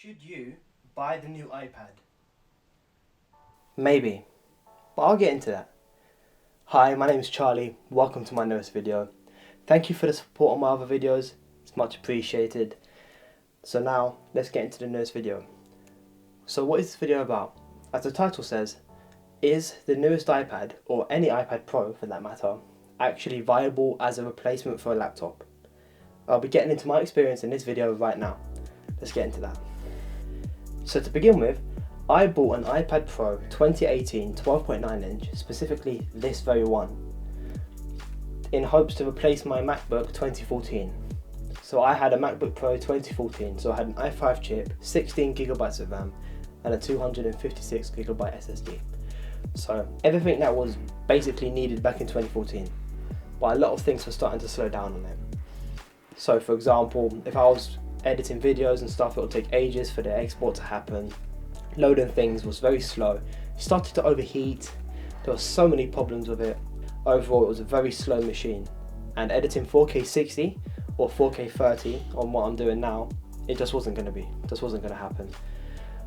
Should you buy the new iPad? Maybe, but I'll get into that. Hi, my name is Charlie. Welcome to my newest video. Thank you for the support on my other videos. It's much appreciated. So now, let's get into the newest video. So what is this video about? As the title says, is the newest iPad, or any iPad Pro for that matter, actually viable as a replacement for a laptop? I'll be getting into my experience in this video right now. Let's get into that. So to begin with, I bought an iPad Pro 2018 12.9 inch, specifically this very one, in hopes to replace my MacBook 2014. So I had a MacBook Pro 2014, so I had an i5 chip, 16GB of RAM, and a 256GB SSD. So everything that was basically needed back in 2014, but a lot of things were starting to slow down on it. So for example, if I was editing videos and stuff, it would take ages for the export to happen. Loading things was very slow. It started to overheat. There were so many problems with it. Overall, it was a very slow machine. And editing 4K 60 or 4K 30 on what I'm doing now, it just wasn't going to happen.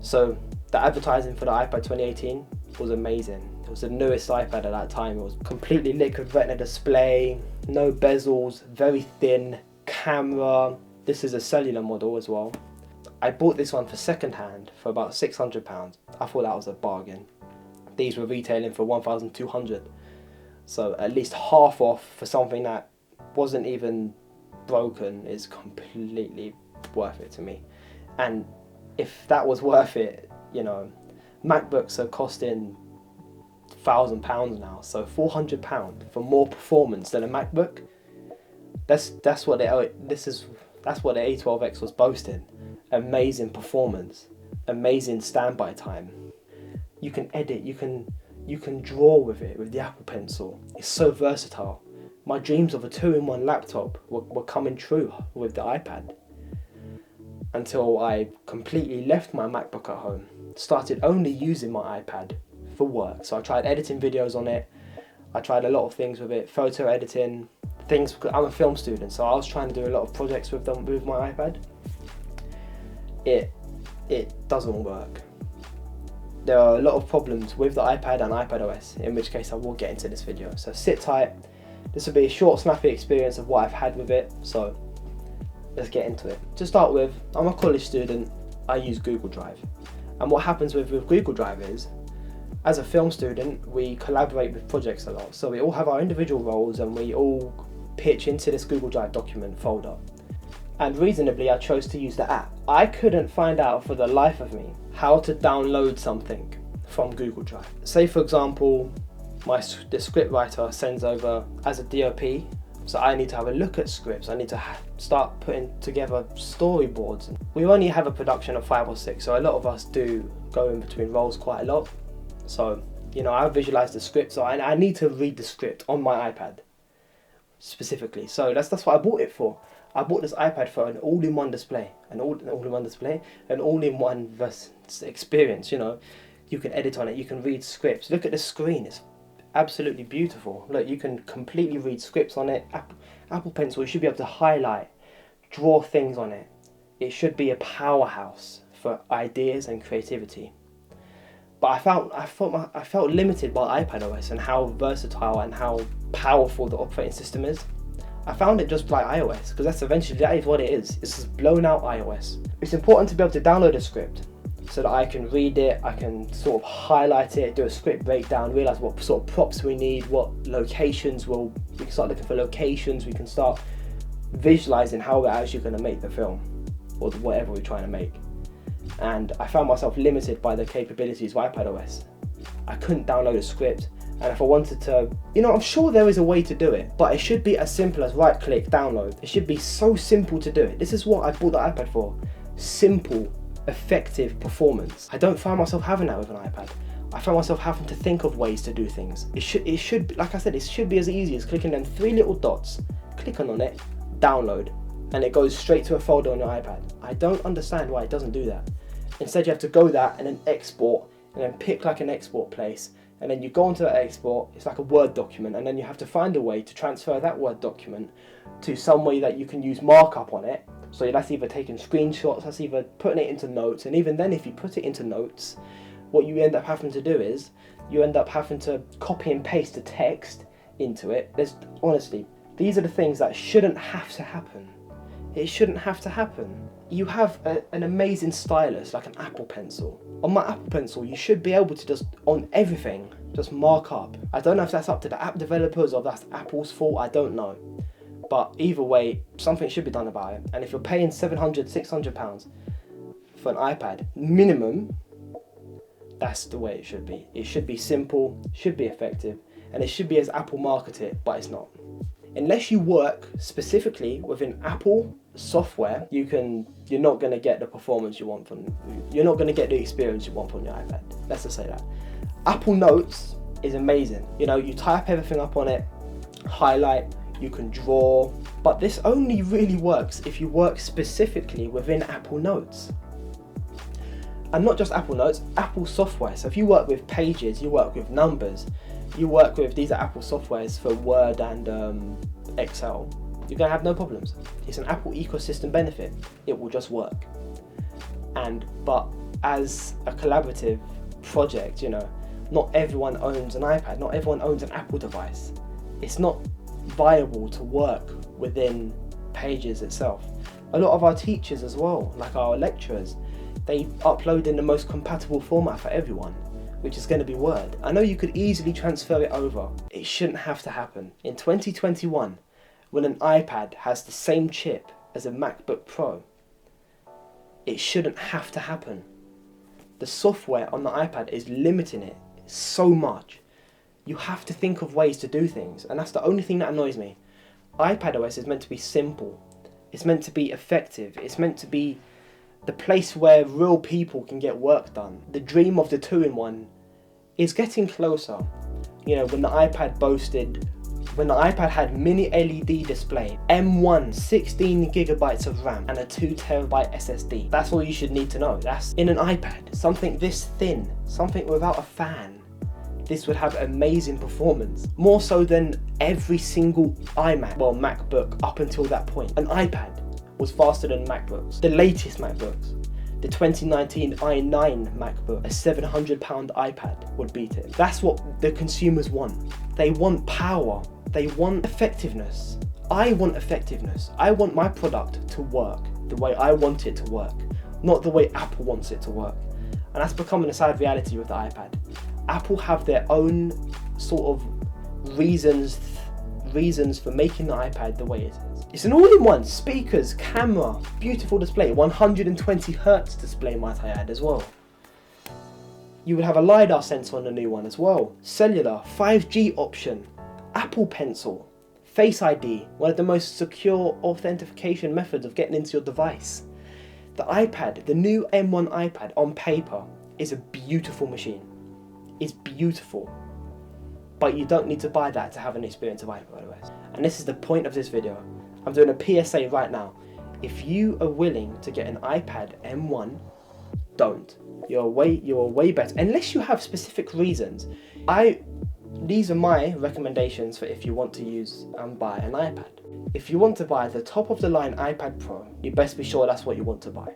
So the advertising for the iPad 2018 was amazing. It was the newest iPad at that time. It was completely liquid retina display, no bezels, very thin camera. This is a cellular model as well. I bought this one for second hand for about £600. I thought that was a bargain. These were retailing for £1,200. So at least half off for something that wasn't even broken is completely worth it to me. And if that was worth it, you know, MacBooks are costing £1,000 now. So £400 for more performance than a MacBook. That's what the A12X was boasting. Amazing performance, amazing standby time. You can edit, you can draw with it with the Apple Pencil. It's so versatile. My dreams of a 2-in-1 laptop were coming true with the iPad. Until I completely left my MacBook at home, started only using my iPad for work. So I tried editing videos on it. I tried a lot of things with it, photo editing, things. I'm a film student, so I was trying to do a lot of projects with my iPad. It doesn't work. There are a lot of problems with the iPad and iPadOS, in which case I will get into this video. So sit tight. This will be a short, snappy experience of what I've had with it. So let's get into it. To start with, I'm a college student. I use Google Drive. And what happens with Google Drive is, as a film student, we collaborate with projects a lot. So we all have our individual roles and we all pitch into this Google Drive document folder. And reasonably, I chose to use the app. I couldn't find out for the life of me how to download something from Google Drive. Say for example, the script writer sends over as a DOP, so I need to have a look at scripts. I need to start putting together storyboards. We only have a production of 5 or 6, so a lot of us do go in between roles quite a lot. So, you know, I visualize the script, so I need to read the script on my iPad specifically. So that's what I bought it for. I bought this iPad for an all-in-one display, an all-in-one experience. You know, you can edit on it, you can read scripts. Look at the screen; it's absolutely beautiful. Look, you can completely read scripts on it. Apple Pencil, you should be able to highlight, draw things on it. It should be a powerhouse for ideas and creativity. But I felt limited by iPadOS and how versatile and how powerful the operating system is. I found it just like iOS, because that is what it is. It's just blown out iOS. It's important to be able to download a script so that I can read it, I can sort of highlight it, do a script breakdown, realise what sort of props we need, what locations we can start looking for locations, we can start visualising how we're actually going to make the film, or whatever we're trying to make. And I found myself limited by the capabilities of iPadOS. I couldn't download a script. And if I wanted to, you know, I'm sure there is a way to do it, but it should be as simple as right click, download. It should be so simple to do it. This is what I bought the iPad for. Simple, effective performance. I don't find myself having that with an iPad. I find myself having to think of ways to do things. It should, like I said, it should be as easy as clicking them 3 little dots, clicking on it, download, and it goes straight to a folder on your iPad. I don't understand why it doesn't do that. Instead, you have to go that and then export, and then pick like an export place. And then you go onto that export, it's like a Word document, and then you have to find a way to transfer that Word document to some way that you can use markup on it So that's either taking screenshots, that's either putting it into notes, and even then if you put it into notes, what you end up having to do is, you end up having to copy and paste the text into it. Honestly, these are the things that shouldn't have to happen. It shouldn't have to happen. You have an amazing stylus, like an Apple Pencil. On my Apple Pencil, you should be able to just, on everything, just mark up. I don't know if that's up to the app developers or if that's Apple's fault, I don't know. But either way, something should be done about it. And if you're paying £700, £600 for an iPad, minimum, that's the way it should be. It should be simple, should be effective, and it should be as Apple market it, but it's not. Unless you work specifically within Apple software, you're not going to get the performance you want you're not going to get the experience you want on your iPad. Let's just say that. Apple Notes is amazing. You know, you type everything up on it, highlight, you can draw, but this only really works if you work specifically within Apple Notes. And not just Apple Notes, Apple software. So if you work with Pages, you work with Numbers, you work with, these are Apple softwares for Word and Excel, you're going to have no problems. It's an Apple ecosystem benefit. It will just work. But as a collaborative project, you know, not everyone owns an iPad, not everyone owns an Apple device. It's not viable to work within Pages itself. A lot of our teachers as well, like our lecturers, they upload in the most compatible format for everyone, which is going to be Word. I know you could easily transfer it over. It shouldn't have to happen. In 2021, when an iPad has the same chip as a MacBook Pro, it shouldn't have to happen. The software on the iPad is limiting it so much. You have to think of ways to do things, and that's the only thing that annoys me. iPadOS is meant to be simple. It's meant to be effective. It's meant to be the place where real people can get work done. The dream of the two-in-one is getting closer. You know, when the iPad had mini LED display, M1, 16 gigabytes of RAM and a 2 terabyte SSD. That's all you should need to know. That's in an iPad. Something this thin, something without a fan. This would have amazing performance. More so than every single MacBook up until that point. An iPad was faster than MacBooks. The latest MacBooks. The 2019 i9 MacBook, a £700 iPad would beat it. That's what the consumers want. They want power. They want effectiveness. I want effectiveness. I want my product to work the way I want it to work, not the way Apple wants it to work. And that's becoming a sad reality with the iPad. Apple have their own sort of reasons for making the iPad the way it is. It's an all-in-one, speakers, camera, beautiful display, 120 Hz display might I add as well. You would have a LiDAR sensor on the new one as well, cellular, 5G option, Apple Pencil, Face ID, one of the most secure authentication methods of getting into your device. The iPad, the new M1 iPad on paper, is a beautiful machine. It's beautiful. But you don't need to buy that to have an experience of iPadOS. And this is the point of this video. I'm doing a PSA right now. If you are willing to get an iPad M1, don't. You're way better. Unless you have specific reasons. These are my recommendations for if you want to use and buy an iPad. If you want to buy the top of the line iPad Pro, you best be sure that's what you want to buy.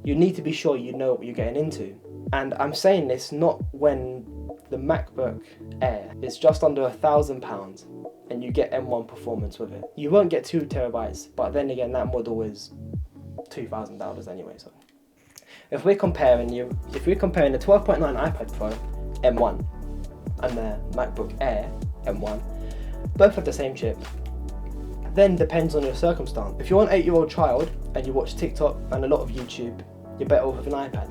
You need to be sure you know what you're getting into. And I'm saying this not when the MacBook Air is just under £1,000 and you get M1 performance with it. You won't get 2 terabytes, but then again that model is $2,000 anyway. So if we're comparing the 12.9 iPad Pro M1 and the MacBook Air M1, both have the same chip. Then depends on your circumstance. If you're an 8-year-old child and you watch TikTok and a lot of YouTube, you're better off with an iPad.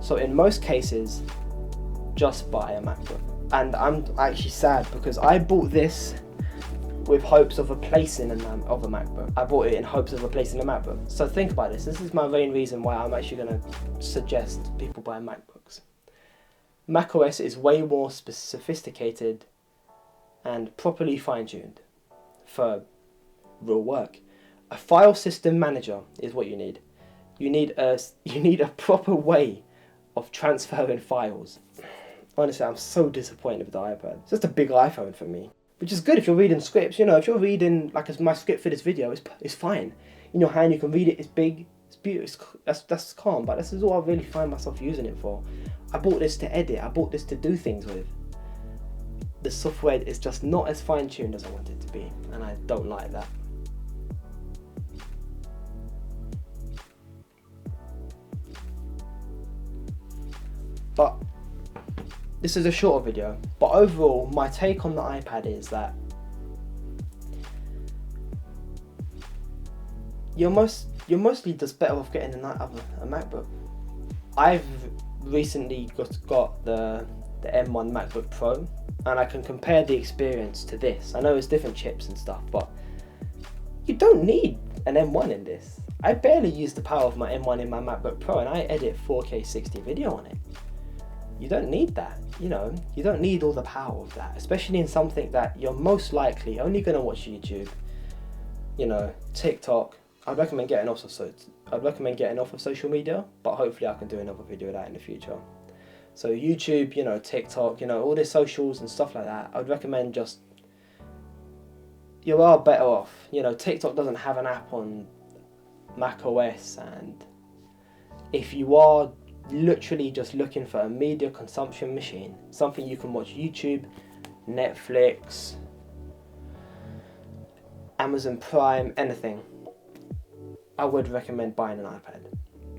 So in most cases, just buy a MacBook. And I'm actually sad because I bought this with hopes of replacing of a MacBook. I bought it in hopes of replacing a MacBook. So think about this. This is my main reason why I'm actually going to suggest people buy MacBooks. macOS is way more sophisticated and properly fine-tuned for real work. A file system manager is what you need. You need a proper way of transferring files. Honestly, I'm so disappointed with the iPad. It's just a big iPhone for me, which is good if you're reading scripts. You know, if you're reading like my script for this video, it's fine. in your hand, you can read it, it's big, it's beautiful, that's calm, but this is all I really find myself using it for. I bought this to edit, I bought this to do things with. The software is just not as fine-tuned as I want it to be, and I don't like that. But this is a shorter video, but overall my take on the iPad is that you're mostly just better off getting a MacBook. I've recently got the M1 MacBook Pro, and I can compare the experience to this. I know it's different chips and stuff, but you don't need an M1 in this. I barely use the power of my M1 in my MacBook Pro, and I edit 4K 60 video on it. You don't need that, you know, you don't need all the power of that, especially in something that you're most likely only going to watch YouTube, you know, TikTok. I'd recommend getting off of social media, but hopefully I can do another video of that in the future. So YouTube, you know, TikTok, you know, all the socials and stuff like that, I'd recommend just, you are better off. You know, TikTok doesn't have an app on Mac OS, and if you are literally just looking for a media consumption machine, something you can watch YouTube, Netflix, Amazon Prime, anything, I would recommend buying an iPad,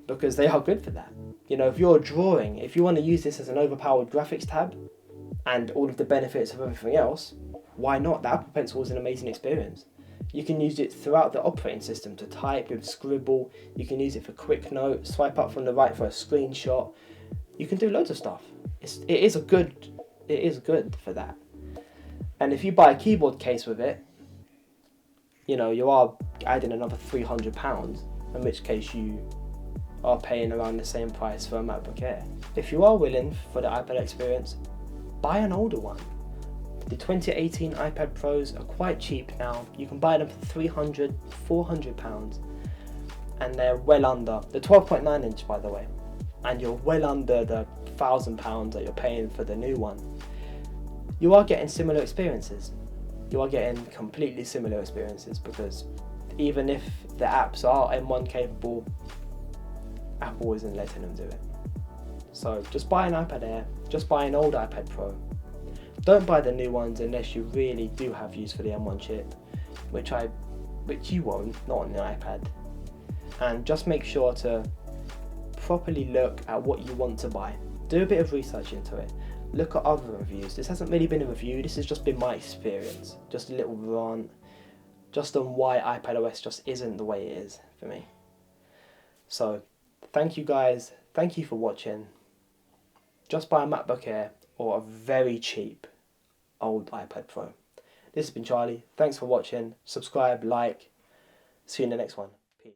because they are good for that. You know, if you're drawing, if you want to use this as an overpowered graphics tab and all of the benefits of everything else, why not? The Apple Pencil is an amazing experience. You can use it throughout the operating system to type with Scribble. You can use it for quick note, swipe up from the right for a screenshot. You can do loads of stuff. It is good for that. And if you buy a keyboard case with it, you know, you are adding another £300, in which case you are paying around the same price for a MacBook Air. If you are willing for the iPad experience, buy an older one. The 2018 iPad Pros are quite cheap now. You can buy them for £300, £400, and they're well under the 12.9 inch, by the way, and you're well under the £1,000 that you're paying for the new one. You are getting similar experiences. You are getting completely similar experiences, because even if the apps are M1 capable, Apple isn't letting them do it. So just buy an iPad Air, just buy an old iPad Pro. Don't buy the new ones unless you really do have use for the M1 chip, which you won't, not on the iPad. And just make sure to properly look at what you want to buy. Do a bit of research into it. Look at other reviews. This hasn't really been a review, this has just been my experience. Just a little rant, just on why iPadOS just isn't the way it is for me. So, thank you guys, thank you for watching. Just buy a MacBook Air or a very cheap old iPad Pro. This has been Charlie, thanks for watching, subscribe, like, see you in the next one.